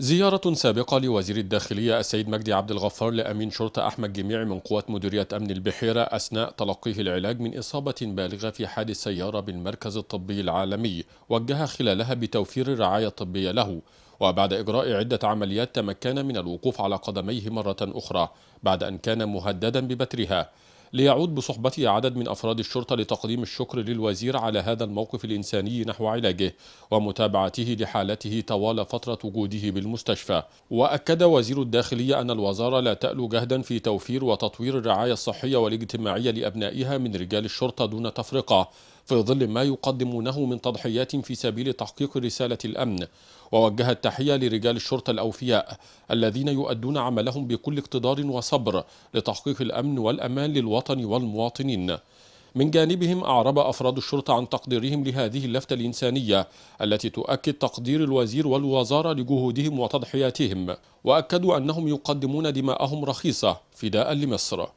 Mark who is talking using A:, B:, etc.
A: زيارة سابقة لوزير الداخلية السيد مجدي عبد الغفار لأمين شرطة أحمد جميع من قوات مديرية أمن البحيرة أثناء تلقيه العلاج من إصابة بالغة في حادث سيارة بالمركز الطبي العالمي، وجه خلالها بتوفير الرعاية الطبية له. وبعد إجراء عدة عمليات تمكن من الوقوف على قدميه مرة أخرى بعد أن كان مهددا ببترها، ليعود بصحبته عدد من أفراد الشرطة لتقديم الشكر للوزير على هذا الموقف الإنساني نحو علاجه ومتابعته لحالته طوال فترة وجوده بالمستشفى. وأكد وزير الداخلية أن الوزارة لا تألو جهدا في توفير وتطوير الرعاية الصحية والاجتماعية لأبنائها من رجال الشرطة دون تفرقة، في ظل ما يقدمونه من تضحيات في سبيل تحقيق رسالة الأمن. ووجه التحية لرجال الشرطة الأوفياء الذين يؤدون عملهم بكل اقتدار وصبر لتحقيق الأمن والأمان للوطن والمواطنين. من جانبهم أعرب أفراد الشرطة عن تقديرهم لهذه اللفتة الإنسانية التي تؤكد تقدير الوزير والوزارة لجهودهم وتضحياتهم، وأكدوا أنهم يقدمون دماءهم رخيصة فداء لمصر.